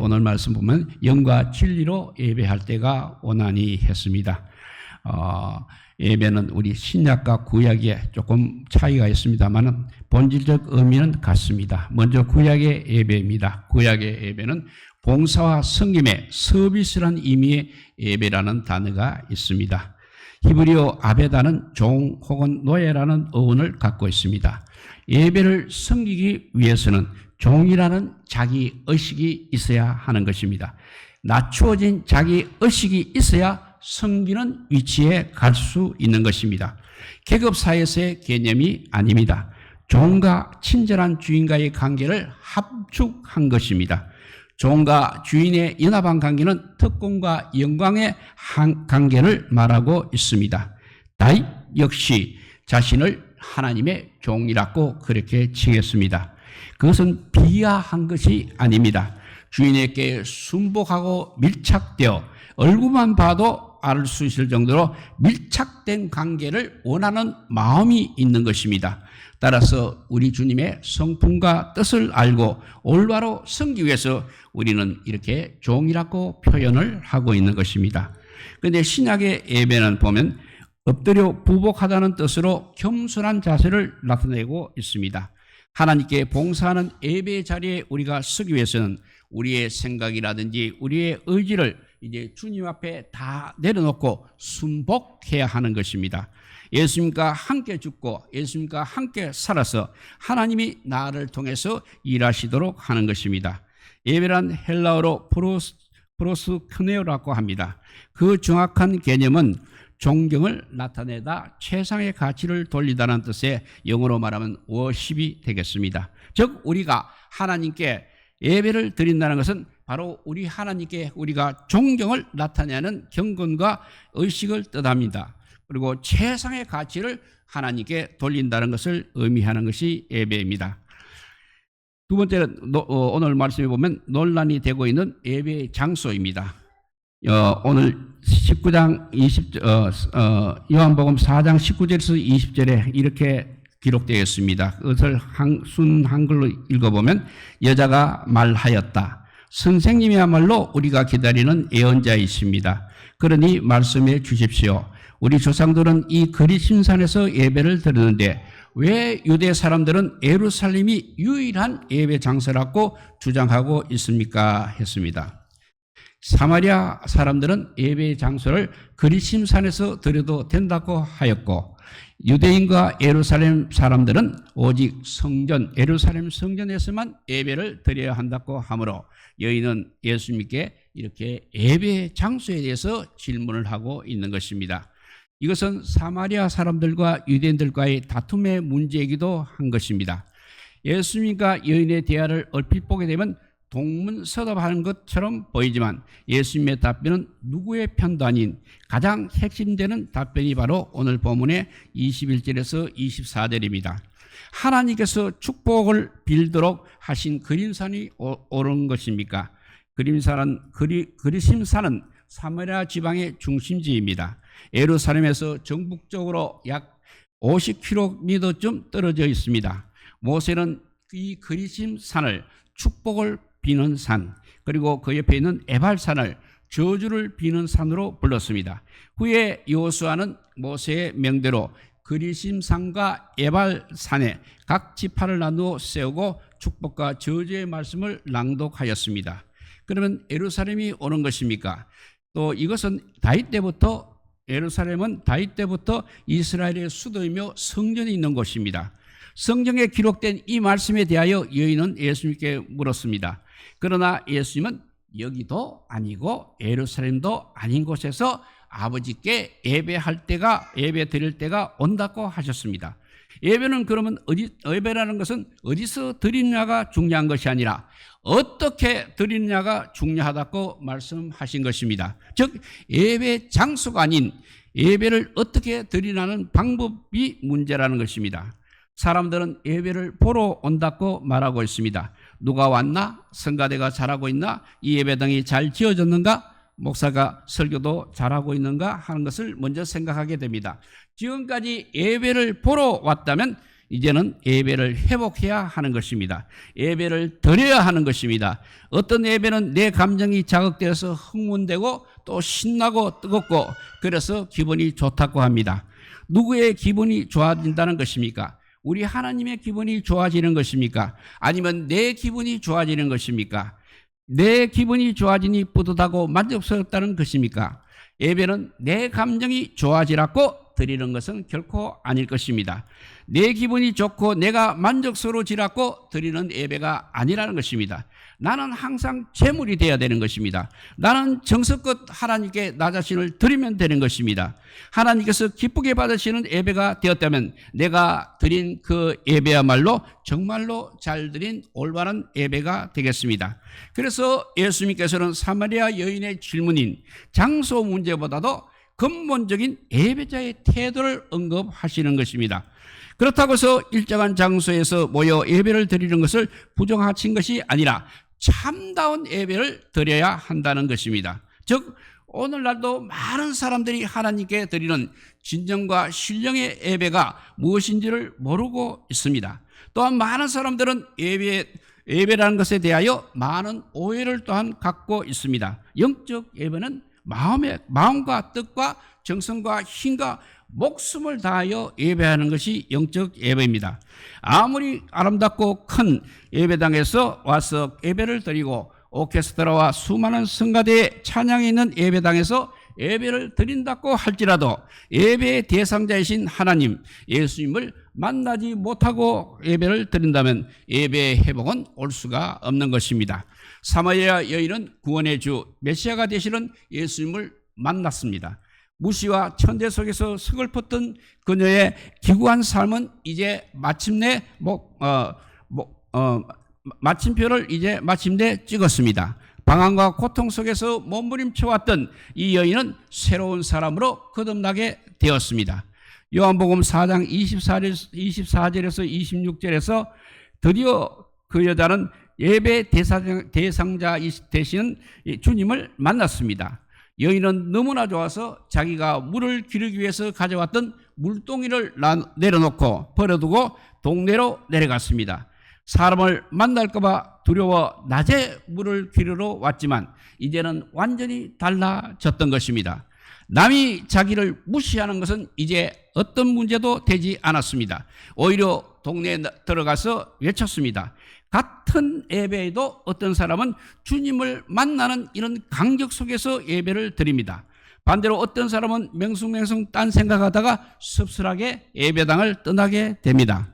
오늘 말씀 보면 영과 진리로 예배할 때가 오나니 했습니다. 예배는 우리 신약과 구약에 조금 차이가 있습니다만 본질적 의미는 같습니다. 먼저 구약의 예배입니다. 구약의 예배는 봉사와 섬김의 서비스라는 의미의 예배라는 단어가 있습니다. 히브리어 아베다는 종 혹은 노예라는 어원을 갖고 있습니다. 예배를 섬기기 위해서는 종이라는 자기 의식이 있어야 하는 것입니다. 낮추어진 자기 의식이 있어야 섬기는 위치에 갈 수 있는 것입니다. 계급사에서의 개념이 아닙니다. 종과 친절한 주인과의 관계를 합축한 것입니다. 종과 주인의 연합한 관계는 특권과 영광의 관계를 말하고 있습니다. 다윗 역시 자신을 하나님의 종이라고 그렇게 칭했습니다. 그것은 비하한 것이 아닙니다. 주인에게 순복하고 밀착되어 얼굴만 봐도 알 수 있을 정도로 밀착된 관계를 원하는 마음이 있는 것입니다. 따라서 우리 주님의 성품과 뜻을 알고 올바로 섬기기 위해서 우리는 이렇게 종이라고 표현을 하고 있는 것입니다. 그런데 신약의 예배는 보면 엎드려 부복하다는 뜻으로 겸손한 자세를 나타내고 있습니다. 하나님께 봉사하는 예배 자리에 우리가 서기 위해서는 우리의 생각이라든지 우리의 의지를 이제 주님 앞에 다 내려놓고 순복해야 하는 것입니다. 예수님과 함께 죽고 예수님과 함께 살아서 하나님이 나를 통해서 일하시도록 하는 것입니다. 예배란 헬라어로 프로스크네오라고 합니다. 그 정확한 개념은 존경을 나타내다 최상의 가치를 돌리다는 뜻의 영어로 말하면 워십이 되겠습니다. 즉 우리가 하나님께 예배를 드린다는 것은 바로 우리 하나님께 우리가 존경을 나타내는 경건과 의식을 뜻합니다. 그리고 최상의 가치를 하나님께 돌린다는 것을 의미하는 것이 예배입니다. 두 번째는 오늘 말씀에 보면 논란이 되고 있는 예배의 장소입니다. 오늘 19장 요한복음 4장 19절에서 20절에 이렇게 기록되어 있습니다. 그것을 순 한글로 읽어보면 여자가 말하였다. 선생님이야말로 우리가 기다리는 예언자이십니다. 그러니 말씀해 주십시오. 우리 조상들은 이 그리심산에서 예배를 드리는데 왜 유대 사람들은 예루살렘이 유일한 예배 장소라고 주장하고 있습니까? 했습니다. 사마리아 사람들은 예배 장소를 그리심산에서 드려도 된다고 하였고 유대인과 예루살렘 사람들은 오직 성전, 예루살렘 성전에서만 예배를 드려야 한다고 하므로 여인은 예수님께 이렇게 예배 장소에 대해서 질문을 하고 있는 것입니다. 이것은 사마리아 사람들과 유대인들과의 다툼의 문제이기도 한 것입니다. 예수님과 여인의 대화를 얼핏 보게 되면 동문서답하는 것처럼 보이지만 예수님의 답변은 누구의 편도 아닌 가장 핵심되는 답변이 바로 오늘 본문의 21절에서 24절입니다. 하나님께서 축복을 빌도록 하신 그림산이 옳은 것입니까? 그리심산은 사마리아 지방의 중심지입니다. 예루살렘에서 정북쪽으로 약 50km쯤 떨어져 있습니다. 모세는 이 그리심산을 축복을 비는 산, 그리고 그 옆에 있는 에발산을 저주를 비는 산으로 불렀습니다. 후에 여호수아는 모세의 명대로 그리심산과 에발산에 각 지파를 나누어 세우고 축복과 저주의 말씀을 낭독하였습니다. 그러면 예루살렘이 오는 것입니까? 또 이것은 예루살렘은 다윗 때부터 이스라엘의 수도이며 성전이 있는 곳입니다. 성경에 기록된 이 말씀에 대하여 여인은 예수님께 물었습니다. 그러나 예수님은 여기도 아니고 예루살렘도 아닌 곳에서 아버지께 예배 드릴 때가 온다고 하셨습니다. 예배는 그러면 예배라는 것은 어디서 드리느냐가 중요한 것이 아니라 어떻게 드리느냐가 중요하다고 말씀하신 것입니다. 즉 예배 장소가 아닌 예배를 어떻게 드리냐는 방법이 문제라는 것입니다. 사람들은 예배를 보러 온다고 말하고 있습니다. 누가 왔나? 성가대가 잘하고 있나? 이 예배당이 잘 지어졌는가? 목사가 설교도 잘하고 있는가? 하는 것을 먼저 생각하게 됩니다. 지금까지 예배를 보러 왔다면 이제는 예배를 회복해야 하는 것입니다. 예배를 드려야 하는 것입니다. 어떤 예배는 내 감정이 자극되어서 흥분되고 또 신나고 뜨겁고 그래서 기분이 좋다고 합니다. 누구의 기분이 좋아진다는 것입니까? 우리 하나님의 기분이 좋아지는 것입니까? 아니면 내 기분이 좋아지는 것입니까? 내 기분이 좋아지니 뿌듯하고 만족스럽다는 것입니까? 예배는 내 감정이 좋아지라고 드리는 것은 결코 아닐 것입니다. 내 기분이 좋고 내가 만족스러워지라고 드리는 예배가 아니라는 것입니다. 나는 항상 제물이 되어야 되는 것입니다. 나는 정성껏 하나님께 나 자신을 드리면 되는 것입니다. 하나님께서 기쁘게 받으시는 예배가 되었다면 내가 드린 그 예배야말로 정말로 잘 드린 올바른 예배가 되겠습니다. 그래서 예수님께서는 사마리아 여인의 질문인 장소 문제보다도 근본적인 예배자의 태도를 언급하시는 것입니다. 그렇다고 해서 일정한 장소에서 모여 예배를 드리는 것을 부정하신 것이 아니라 참다운 예배를 드려야 한다는 것입니다. 즉 오늘날도 많은 사람들이 하나님께 드리는 진정과 신령의 예배가 무엇인지를 모르고 있습니다. 또한 많은 사람들은 예배라는 것에 대하여 많은 오해를 또한 갖고 있습니다. 영적 예배는 마음과 뜻과 정성과 힘과 목숨을 다하여 예배하는 것이 영적 예배입니다. 아무리 아름답고 큰 예배당에서 와서 예배를 드리고 오케스트라와 수많은 성가대의 찬양이 있는 예배당에서 예배를 드린다고 할지라도 예배의 대상자이신 하나님 예수님을 만나지 못하고 예배를 드린다면 예배의 회복은 올 수가 없는 것입니다. 사마리아 여인은 구원의 주 메시아가 되시는 예수님을 만났습니다. 무시와 천대 속에서 서글펐던 그녀의 기구한 삶은 이제 마침내 마침표를 이제 마침내 찍었습니다. 방황과 고통 속에서 몸부림쳐왔던 이 여인은 새로운 사람으로 거듭나게 되었습니다. 요한복음 4장 24절에서 26절에서 드디어 그 여자는 예배 대상자 되시는 주님을 만났습니다. 여인은 너무나 좋아서 자기가 물을 기르기 위해서 가져왔던 물동이를 내려놓고 버려두고 동네로 내려갔습니다. 사람을 만날까 봐 두려워 낮에 물을 기르러 왔지만 이제는 완전히 달라졌던 것입니다. 남이 자기를 무시하는 것은 이제 어떤 문제도 되지 않았습니다. 오히려 동네에 들어가서 외쳤습니다. 같은 예배에도 어떤 사람은 주님을 만나는 이런 간격 속에서 예배를 드립니다. 반대로 어떤 사람은 맹숭맹숭 딴 생각하다가 씁쓸하게 예배당을 떠나게 됩니다.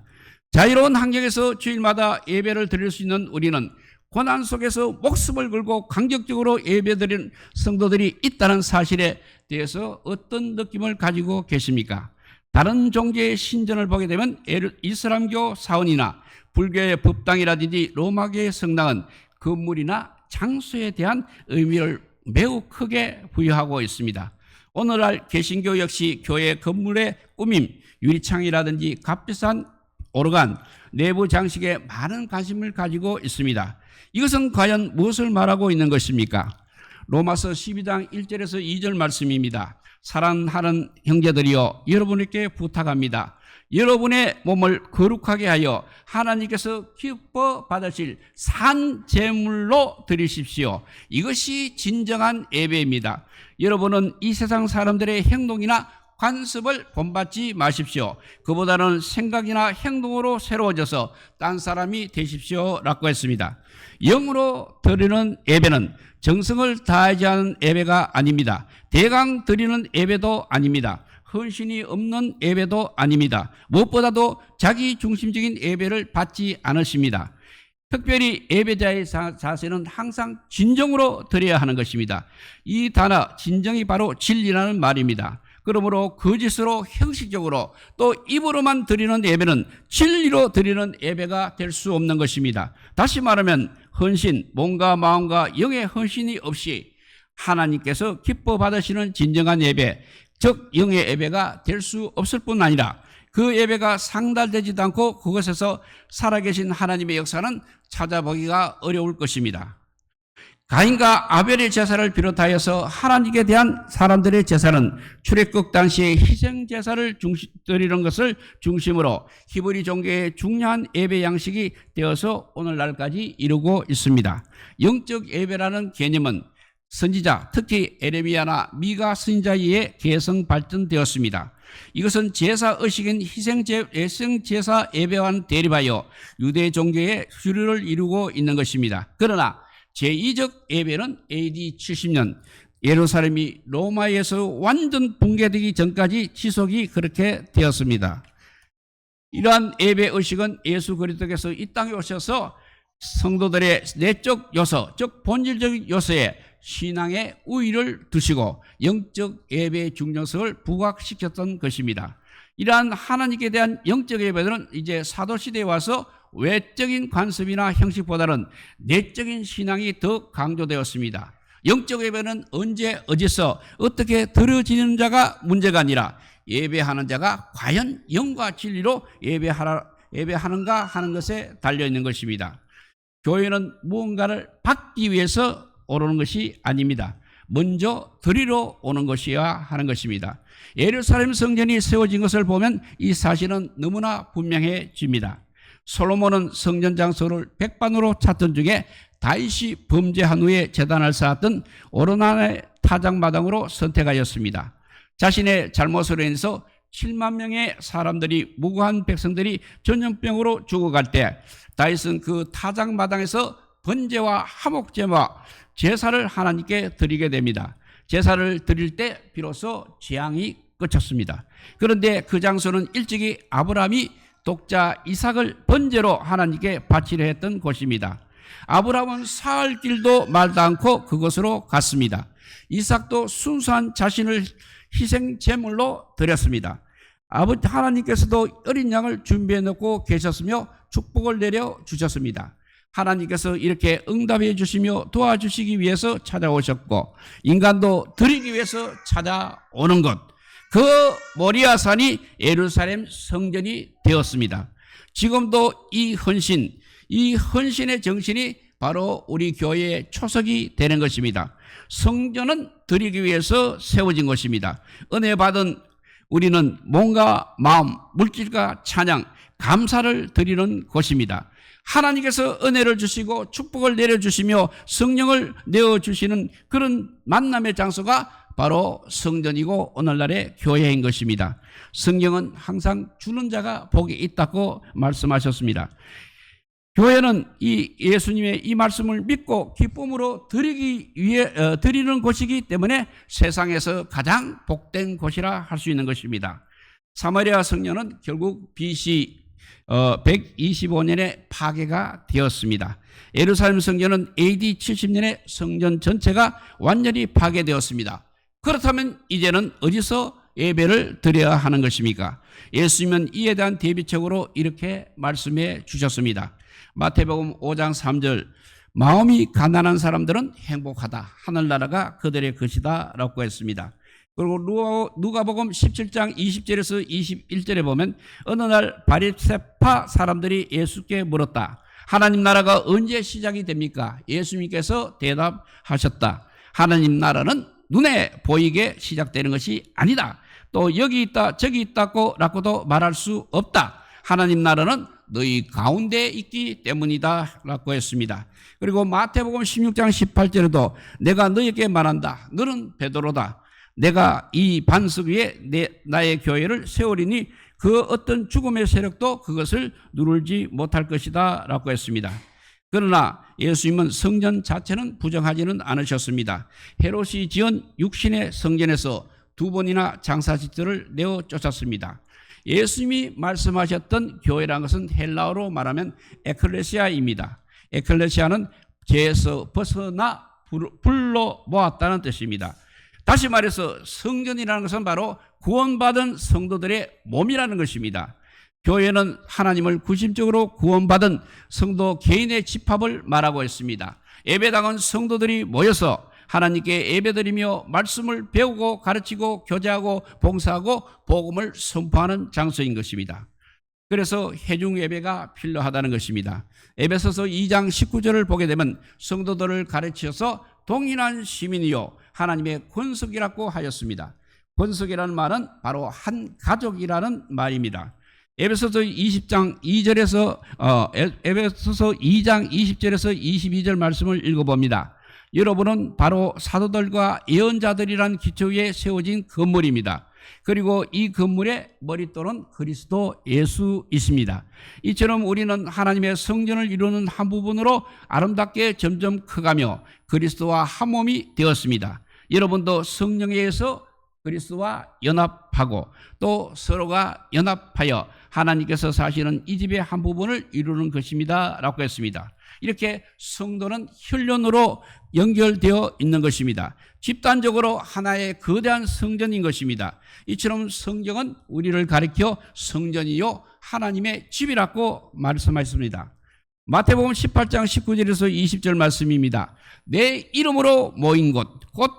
자유로운 환경에서 주일마다 예배를 드릴 수 있는 우리는 고난 속에서 목숨을 걸고 간격적으로 예배드리는 성도들이 있다는 사실에 대해서 어떤 느낌을 가지고 계십니까? 다른 종교의 신전을 보게 되면 이슬람교 사원이나 불교의 법당이라든지 로마교의 성당은 건물이나 장소에 대한 의미를 매우 크게 부여하고 있습니다. 오늘날 개신교 역시 교회 건물의 꾸밈, 유리창이라든지 값비싼 오르간, 내부 장식에 많은 관심을 가지고 있습니다. 이것은 과연 무엇을 말하고 있는 것입니까? 로마서 12장 1절에서 2절 말씀입니다. 사랑하는 형제들이여 여러분께 부탁합니다. 여러분의 몸을 거룩하게 하여 하나님께서 기뻐 받으실 산 제물로 드리십시오. 이것이 진정한 예배입니다. 여러분은 이 세상 사람들의 행동이나 관습을 본받지 마십시오. 그보다는 생각이나 행동으로 새로워져서 딴 사람이 되십시오 라고 했습니다. 영으로 드리는 예배는 정성을 다하지 않은 예배가 아닙니다. 대강 드리는 예배도 아닙니다. 헌신이 없는 예배도 아닙니다. 무엇보다도 자기 중심적인 예배를 받지 않으십니다. 특별히 예배자의 자세는 항상 진정으로 드려야 하는 것입니다. 이 단어 진정이 바로 진리라는 말입니다. 그러므로 거짓으로 형식적으로 또 입으로만 드리는 예배는 진리로 드리는 예배가 될 수 없는 것입니다. 다시 말하면 헌신, 몸과 마음과 영의 헌신이 없이 하나님께서 기뻐 받으시는 진정한 예배, 즉 영의 예배가 될 수 없을 뿐 아니라 그 예배가 상달되지도 않고 그것에서 살아계신 하나님의 역사는 찾아보기가 어려울 것입니다. 가인과 아벨의 제사를 비롯하여서 하나님께 대한 사람들의 제사는 출애굽 당시에 희생 제사를 드리는 것을 중심으로 히브리 종교의 중요한 예배 양식이 되어서 오늘날까지 이루고 있습니다. 영적 예배라는 개념은 선지자, 특히 에레미야나 미가 선지자에 의해 개성 발전되었습니다. 이것은 제사 의식인 희생 제사 예배와는 대립하여 유대 종교의 주류를 이루고 있는 것입니다. 그러나 제2적 예배는 AD 70년 예루살렘이 로마에서 완전 붕괴되기 전까지 지속이 그렇게 되었습니다. 이러한 예배 의식은 예수 그리스도께서 이 땅에 오셔서 성도들의 내적 요소, 즉 본질적 요소에 신앙의 우위를 두시고 영적 예배의 중요성을 부각시켰던 것입니다. 이러한 하나님께 대한 영적 예배들은 이제 사도시대에 와서 외적인 관습이나 형식보다는 내적인 신앙이 더 강조되었습니다. 영적 예배는 언제 어디서 어떻게 드려지는 자가 문제가 아니라 예배하는 자가 과연 영과 진리로 예배하는가 하는 것에 달려있는 것입니다. 교회는 무언가를 받기 위해서 오르는 것이 아닙니다. 먼저 드리러 오는 것이어야 하는 것입니다. 예루살렘 성전이 세워진 것을 보면 이 사실은 너무나 분명해집니다. 솔로몬은 성전 장소를 백반으로 찾던 중에 다윗이 범죄한 후에 제단을 쌓았던 오르난의 타작마당으로 선택하였습니다. 자신의 잘못으로 인해서 7만 명의 사람들이, 무고한 백성들이 전염병으로 죽어갈 때 다윗은 그 타작마당에서 번제와 화목제와 제사를 하나님께 드리게 됩니다. 제사를 드릴 때 비로소 재앙이 그쳤습니다. 그런데 그 장소는 일찍이 아브라함이 독자 이삭을 번제로 하나님께 바치려 했던 곳입니다. 아브라함은 사흘 길도 말도 않고 그곳으로 갔습니다. 이삭도 순수한 자신을 희생 제물로 드렸습니다. 하나님께서도 어린 양을 준비해 놓고 계셨으며 축복을 내려 주셨습니다. 하나님께서 이렇게 응답해 주시며 도와주시기 위해서 찾아오셨고 인간도 드리기 위해서 찾아오는 것, 그 모리아산이 예루살렘 성전이 되었습니다. 지금도 이 헌신의 정신이 바로 우리 교회의 초석이 되는 것입니다. 성전은 드리기 위해서 세워진 것입니다. 은혜 받은 우리는 몸과 마음, 물질과 찬양, 감사를 드리는 곳입니다. 하나님께서 은혜를 주시고 축복을 내려주시며 성령을 내어주시는 그런 만남의 장소가 바로 성전이고 오늘날의 교회인 것입니다. 성경은 항상 주는 자가 복이 있다고 말씀하셨습니다. 교회는 이 예수님의 이 말씀을 믿고 기쁨으로 드리는 곳이기 때문에 세상에서 가장 복된 곳이라 할 수 있는 것입니다. 사마리아 성전은 결국 BC 125년에 파괴가 되었습니다. 예루살렘 성전은 AD 70년에 성전 전체가 완전히 파괴되었습니다. 그렇다면 이제는 어디서 예배를 드려야 하는 것입니까? 예수님은 이에 대한 대비책으로 이렇게 말씀해 주셨습니다. 마태복음 5장 3절, 마음이 가난한 사람들은 행복하다, 하늘나라가 그들의 것이다 라고 했습니다. 그리고 누가복음 17장 20절에서 21절에 보면 어느 날 바리새파 사람들이 예수께 물었다. 하나님 나라가 언제 시작이 됩니까? 예수님께서 대답하셨다. 하나님 나라는 눈에 보이게 시작되는 것이 아니다. 또 여기 있다 저기 있다고 라고도 말할 수 없다. 하나님 나라는 너희 가운데 있기 때문이다 라고 했습니다. 그리고 마태복음 16장 18절에도 내가 너희에게 말한다. 너는 베드로다. 내가 이 반석 위에 나의 교회를 세우리니 그 어떤 죽음의 세력도 그것을 누르지 못할 것이다 라고 했습니다. 그러나 예수님은 성전 자체는 부정하지는 않으셨습니다. 헤롯이 지은 육신의 성전에서 2번이나 장사짓들을 내어 쫓았습니다. 예수님이 말씀하셨던 교회라는 것은 헬라어로 말하면 에클레시아입니다. 에클레시아는 죄에서 벗어나 불러 모았다는 뜻입니다. 다시 말해서 성전이라는 것은 바로 구원받은 성도들의 몸이라는 것입니다. 교회는 하나님을 구심적으로 구원받은 성도 개인의 집합을 말하고 있습니다. 예배당은 성도들이 모여서 하나님께 예배드리며 말씀을 배우고 가르치고 교제하고 봉사하고 복음을 선포하는 장소인 것입니다. 그래서 회중 예배가 필요하다는 것입니다. 에베소서 2장 19절을 보게 되면 성도들을 가르치셔서 동일한 시민이요 하나님의 권속이라고 하였습니다. 권속이라는 말은 바로 한 가족이라는 말입니다. 에베소서 2장 20절에서 22절 말씀을 읽어봅니다. 여러분은 바로 사도들과 예언자들이란 기초 위에 세워진 건물입니다. 그리고 이 건물의 머릿돌은 그리스도 예수이십니다. 이처럼 우리는 하나님의 성전을 이루는 한 부분으로 아름답게 점점 커가며 그리스도와 한 몸이 되었습니다. 여러분도 성령에 의해서 그리스도와 연합하고 또 서로가 연합하여 하나님께서 사시는 이 집의 한 부분을 이루는 것입니다 라고 했습니다. 이렇게 성도는 혈련으로 연결되어 있는 것입니다. 집단적으로 하나의 거대한 성전인 것입니다. 이처럼 성경은 우리를 가리켜 성전이요 하나님의 집이라고 말씀하셨습니다. 마태복음 18장 19절에서 20절 말씀입니다. 내 이름으로 모인 곳 곧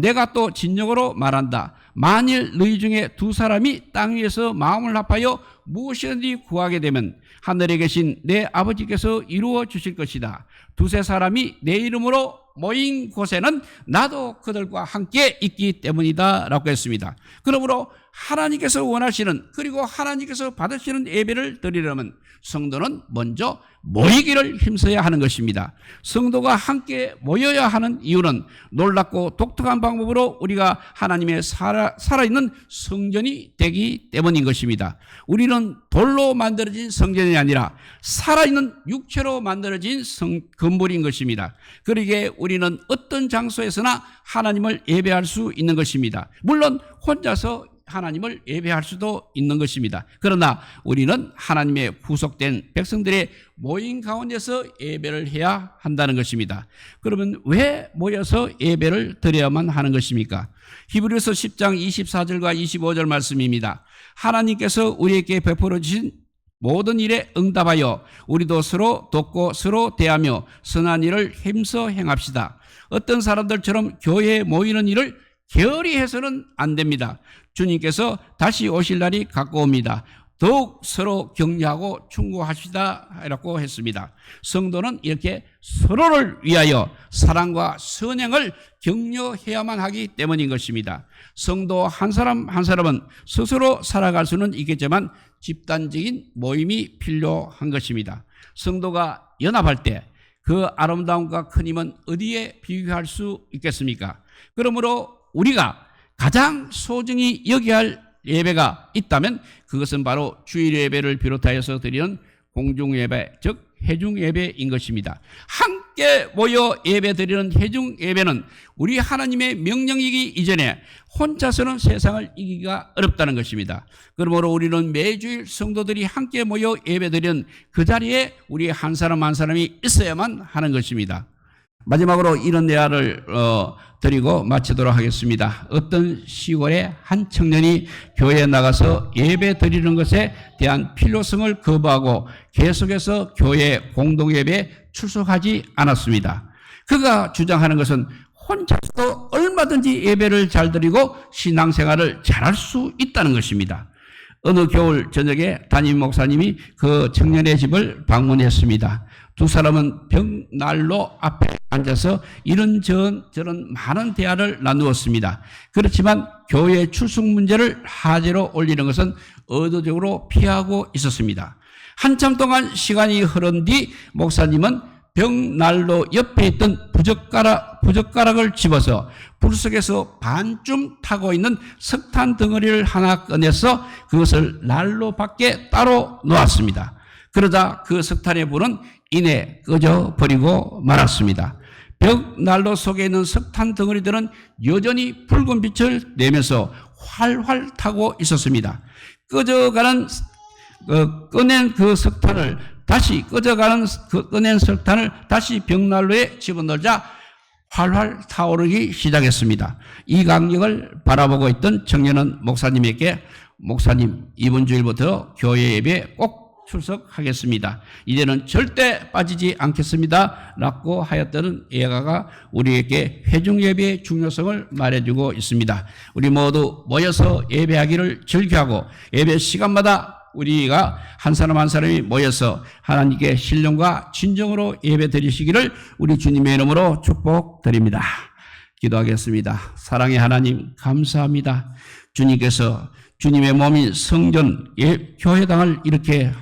내가 또 진정으로 말한다. 만일 너희 중에 두 사람이 땅 위에서 마음을 합하여 무엇이든지 구하게 되면 하늘에 계신 내 아버지께서 이루어 주실 것이다. 두세 사람이 내 이름으로 모인 곳에는 나도 그들과 함께 있기 때문이다 라고 했습니다. 그러므로 하나님께서 원하시는 그리고 하나님께서 받으시는 예배를 드리려면 성도는 먼저 모이기를 힘써야 하는 것입니다. 성도가 함께 모여야 하는 이유는 놀랍고 독특한 방법으로 우리가 하나님의 살아있는 성전이 되기 때문인 것입니다. 우리는 돌로 만들어진 성전이 아니라 살아있는 육체로 만들어진 건물인 것입니다. 그러기에 우리는 어떤 장소에서나 하나님을 예배할 수 있는 것입니다. 물론 혼자서 하나님을 예배할 수도 있는 것입니다. 그러나 우리는 하나님의 구속된 백성들의 모임 가운데서 예배를 해야 한다는 것입니다. 그러면 왜 모여서 예배를 드려야만 하는 것입니까? 히브리서 10장 24절과 25절 말씀입니다. 하나님께서 우리에게 베풀어 주신 모든 일에 응답하여 우리도 서로 돕고 서로 대하며 선한 일을 힘써 행합시다. 어떤 사람들처럼 교회에 모이는 일을 게으리 해서는 안 됩니다. 주님께서 다시 오실 날이 가까웁니다. 더욱 서로 격려하고 충고하시다 라고 했습니다. 성도는 이렇게 서로를 위하여 사랑과 선행을 격려해야만 하기 때문인 것입니다. 성도 한 사람 한 사람은 스스로 살아갈 수는 있겠지만 집단적인 모임이 필요한 것입니다. 성도가 연합할 때 그 아름다움과 큰 힘은 어디에 비교할 수 있겠습니까? 그러므로 우리가 가장 소중히 여겨야 할 예배가 있다면 그것은 바로 주일 예배를 비롯하여서 드리는 공중 예배, 즉 회중 예배인 것입니다. 함께 모여 예배 드리는 회중 예배는 우리 하나님의 명령이기 이전에 혼자서는 세상을 이기기가 어렵다는 것입니다. 그러므로 우리는 매주일 성도들이 함께 모여 예배 드리는 그 자리에 우리 한 사람 한 사람이 있어야만 하는 것입니다. 마지막으로 이런 대화를 드리고 마치도록 하겠습니다. 어떤 시골에 한 청년이 교회에 나가서 예배 드리는 것에 대한 필요성을 거부하고 계속해서 교회 공동예배에 출석하지 않았습니다. 그가 주장하는 것은 혼자서도 얼마든지 예배를 잘 드리고 신앙생활을 잘할 수 있다는 것입니다. 어느 겨울 저녁에 담임 목사님이 그 청년의 집을 방문했습니다. 두 사람은 벽난로 앞에 앉아서 이런저런 많은 대화를 나누었습니다. 그렇지만 교회 출석 문제를 화제로 올리는 것은 의도적으로 피하고 있었습니다. 한참 동안 시간이 흐른 뒤 목사님은 벽난로 옆에 있던 부젓가락을 집어서 불 속에서 반쯤 타고 있는 석탄 덩어리를 하나 꺼내서 그것을 난로 밖에 따로 놓았습니다. 그러자 그 석탄의 불은 이내 꺼져 버리고 말았습니다. 벽난로 속에 있는 석탄 덩어리들은 여전히 붉은 빛을 내면서 활활 타고 있었습니다. 꺼낸 석탄을 다시 벽난로에 집어넣자 활활 타오르기 시작했습니다. 이 광경을 바라보고 있던 청년은 목사님에게 목사님, 이번 주일부터 교회 예배에 꼭 출석하겠습니다. 이제는 절대 빠지지 않겠습니다. 라고 하였다는 예가가 우리에게 회중 예배의 중요성을 말해주고 있습니다. 우리 모두 모여서 예배하기를 즐겨하고 예배 시간마다 우리가 한 사람 한 사람이 모여서 하나님께 신령과 진정으로 예배 드리시기를 우리 주님의 이름으로 축복드립니다. 기도하겠습니다. 사랑의 하나님 감사합니다. 주님께서 주님의 몸인 성전 교회당을 이렇게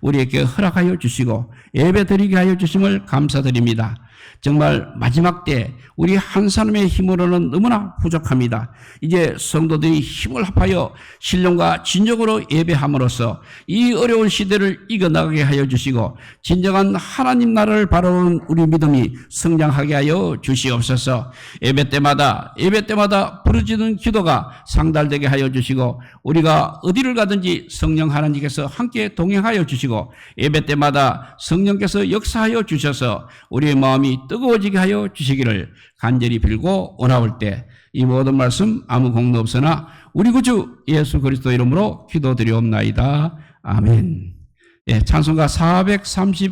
우리에게 허락하여 주시고 예배 드리게 하여 주심을 감사드립니다. 정말 마지막 때 우리 한 사람의 힘으로는 너무나 부족합니다. 이제 성도들이 힘을 합하여 신령과 진정으로 예배함으로써 이 어려운 시대를 이겨나가게 하여 주시고 진정한 하나님 나라를 바라보는 우리 믿음이 성장하게 하여 주시옵소서. 예배 때마다 부르짖는 기도가 상달되게 하여 주시고 우리가 어디를 가든지 성령 하나님께서 함께 동행하여 주시고 예배 때마다 성령께서 역사하여 주셔서 우리의 마음이 뜨거워지게 하여 주시기를 간절히 빌고 원하올 때 이 모든 말씀 아무 공로 없으나 우리 구주 예수 그리스도 이름으로 기도드리옵나이다. 아멘. 예, 찬송가 430